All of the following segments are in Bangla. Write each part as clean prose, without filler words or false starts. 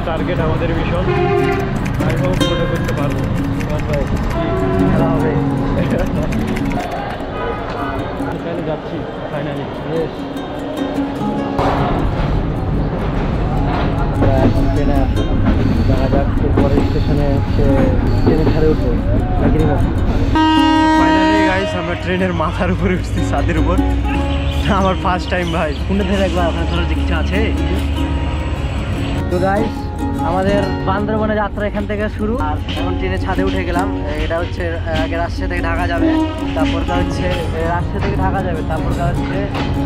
টার্গেট আমাদের মিশন, আই হোপ ওটা করতে পারবো। খেলা হবে, তাহলে যাচ্ছি ফাইনালি। আমরা এখন ট্রেনে আসলাম, দেখা যাক পরের স্টেশনে হচ্ছে ট্রেনে ছাড়ে উঠবো নাকি না। ফাইনালি গাইস আমরা ট্রেনের মাথার উপরে উঠছি, ছাদের উপর। আমার ফার্স্ট টাইম ভাই। কোনটা থেকে দেখবা আপনার ধরার কিছু আছে? তো গাইস আমাদের বান্দরবনে যাত্রা এখান থেকে শুরু, আর এখন ট্রেনে ছাদে উঠে গেলাম। এটা হচ্ছে আগে রাজশাহী থেকে ঢাকা যাবে, তারপরটা হচ্ছে রাজশাহী থেকে ঢাকা যাবে, তারপরটা হচ্ছে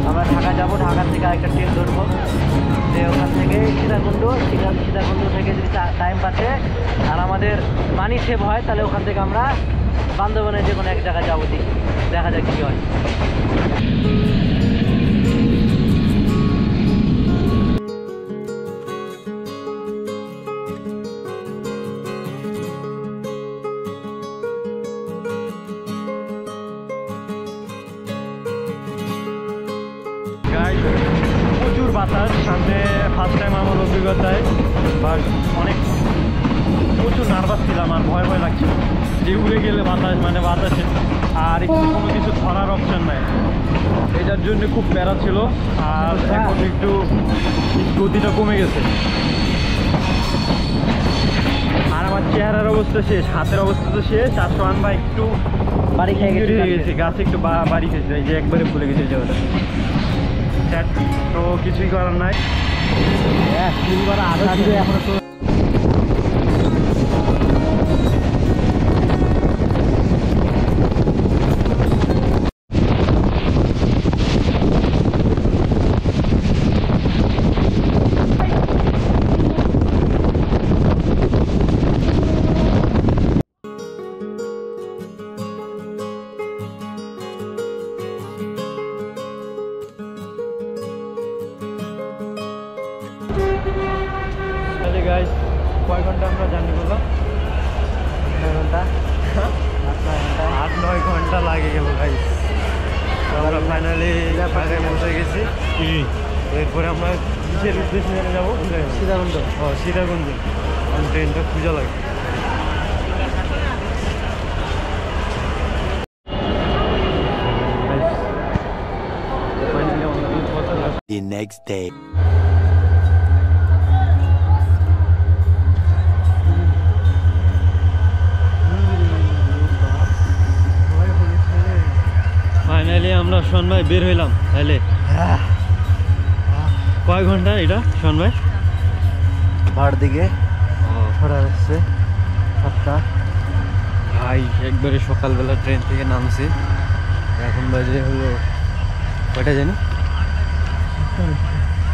আমরা ঢাকা যাব, ঢাকা থেকে আরেকটা ট্রেন ধরবো, যে ওখান থেকে সীতাকুণ্ড থেকে যদি টাইম পাচ্ছে আর আমাদের মানি সেভ হয় তাহলে ওখান থেকে আমরা বান্দরবনে যে কোনো এক জায়গায় যাবো, দেখা যাক কী হয়। প্রচুর বাতাস সামনে, ফার্স্ট টাইম আমার অভিজ্ঞতায়, বাট অনেক প্রচুর নার্ভাস ছিলাম আর ভয় ভয় লাগছিল যে উড়ে গেলে বাতাস মানে বাতাসে আর একটু কোনো কিছু ধরার অপশন নাই, এটার জন্য খুব প্যারা ছিল। আর এখন একটু গতিটা কমে গেছে, আর আমার চেহারার অবস্থা শেষ, হাতের অবস্থা তো শেষ। আর সোহান ভাই একটু বাড়ি খেয়ে গেছে, গাছে একটু বাড়ি খেয়েছে, এই যে একবারে ভুলে গেছে যে ওটা। তো কিছুই করার নাই, এখনো তো গাইস কয় ঘন্টা আমরা জার্নি করলাম? 9 ঘন্টা, 8-9 ঘন্টা লাগে গেল গাইস। আমরা ফাইনালি জায়গায় পৌঁছে গেছি। এরপরে আমরা কিসের উদ্দেশ্যে জেনে যাবো? সীতাকুণ্ড। ও সীতাকুণ্ড, ট্রেনটা খুঁজে লাগে। The next day. ফাইনালি আমরা শোন ভাই বের হইলাম। তাহলে কয় ঘন্টা এটা শোন ভাই? ভাড় দিকে ছড়া যাচ্ছে 7টা। ভাই একবারে সকালবেলা ট্রেন থেকে নামছি, এখন বাজে হলো কয়টা জানি,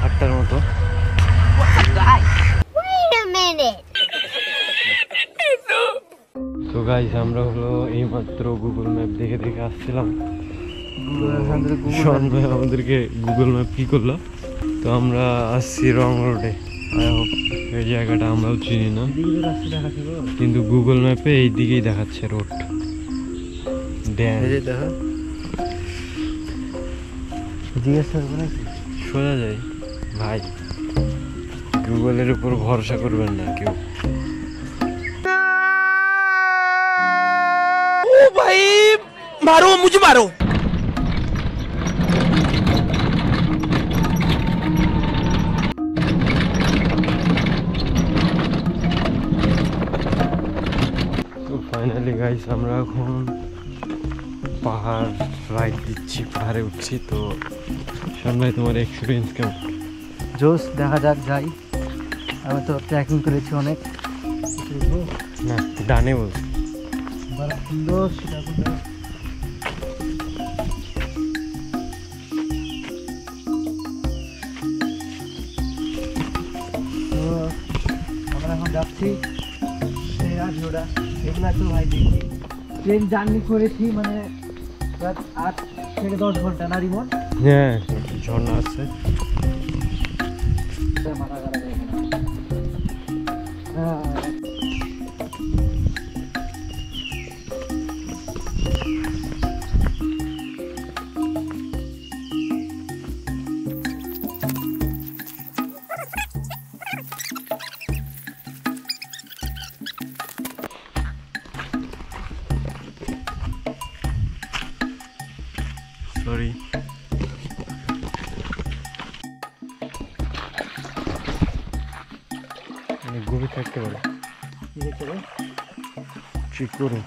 8টার মতো। তো গাইস আমরা হলো এইমাত্র গুগল ম্যাপ দেখে দেখে আসছিলাম, শোন ভাই আমাদেরকে গুগল ম্যাপ কি করলো। তো আমরা আসছি রং রোডে, এই জায়গাটা আমরাও চিনি না, কিন্তু গুগল ম্যাপে এই দিকেই দেখাচ্ছে রোড। সোজা যাই ভাই, গুগলের উপর ভরসা করবেন না কেউ। ओ भाई मारो मुझे मारो। তো ফাইনালি গাইস আমরা এখন পাহাড় রাইড দিচ্ছি, পাহাড়ে উঠছি। তো শোন ভাই তোমার এক্সপিরিয়েন্স কেমন? জোস, দেখা যাক যাই। আমি তো ট্রেকিং করেছি অনেক। না ডানে বল। সুন্দর সীতাকুণ্ড। তো আমরা এখন যাচ্ছি এগুলো একটু ভাই দেখি। ট্রেন জার্নি করেছি মানে 8 থেকে 10 ঘন্টা না রিমোট? হ্যাঁ ঝর্ণা আছে। অনেক গভীর থাকতে পারে। কি দেখতে রে? ঠিক করো।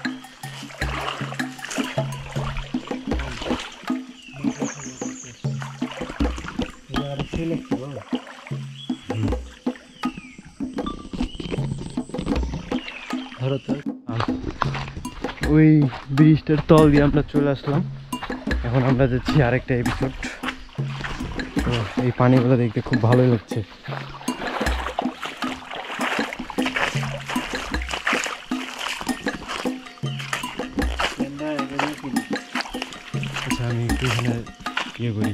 ধরো তো। ওই ব্রিজটার তল দিয়ে আমরা চলে আসলাম। এখন আমরা যাচ্ছি আরেকটা এপিসোড। তো এই পানিগুলো দেখতে খুব ভালোই লাগছে। আচ্ছা আমি একটু এখানে ইয়ে করি।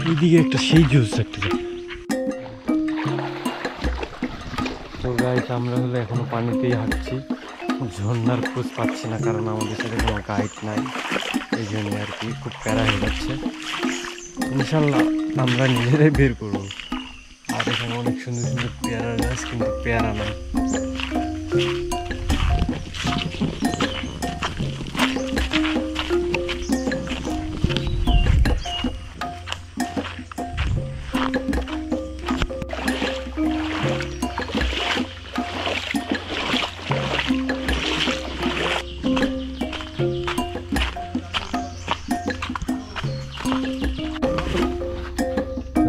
এইদিকে একটা সেই জুস একটা। তো গাইস আমরা হলো এখনো পানিতেই হাঁটছি, ঝর্ণার খোঁজ পাচ্ছি না, কারণ আমাদের সাথে কোনো গাইড নাই। এই জন্য আর কি খুব প্যারা হয়ে যাচ্ছে। ইনশাল্লাহ আমরা নিজেরাই বের করবো। আর এখানে অনেক সুন্দর সুন্দর পেয়ারা গাছ, কিন্তু পেয়ারা নাই।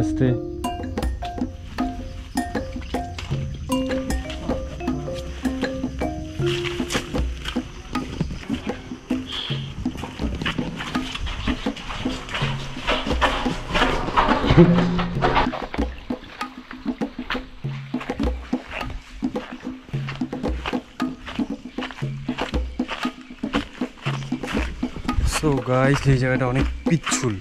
আস্তে সো গাইস এই জায়গাটা অনেক পিচ্ছুল।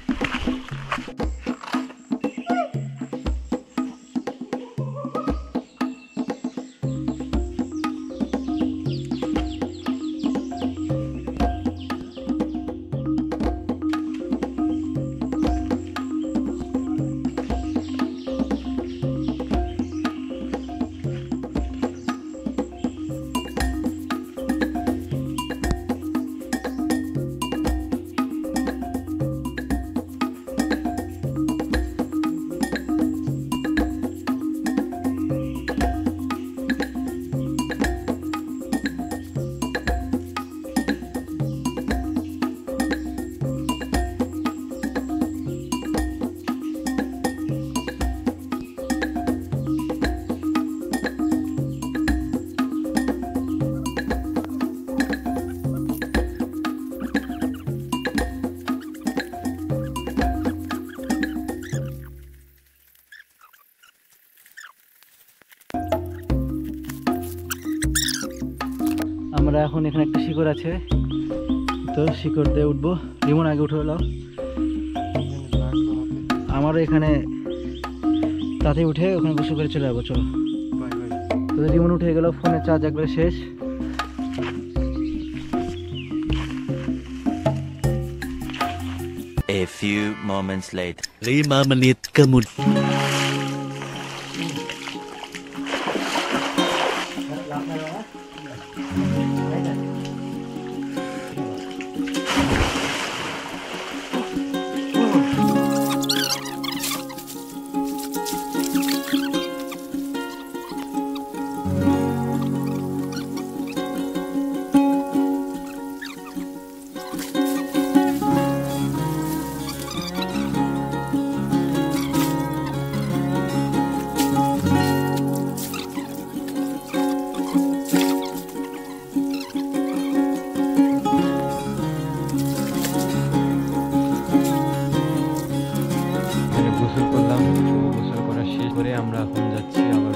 আমরা এখন এখানে একটা শিকড় আছে, তো শিকড় দিয়ে উঠবো। রিমন আগে উঠে এলো, আমারও এখানে তাতে উঠে ওখানে বসে করে চলে যাবো। চলো তো রিমন উঠে গেল, ফোনের চার্জ একবারে শেষ। A few moments later. 5 menit kemudian. গোসল করলাম, গোসল করা শেষ করে আমরা এখন যাচ্ছি আবার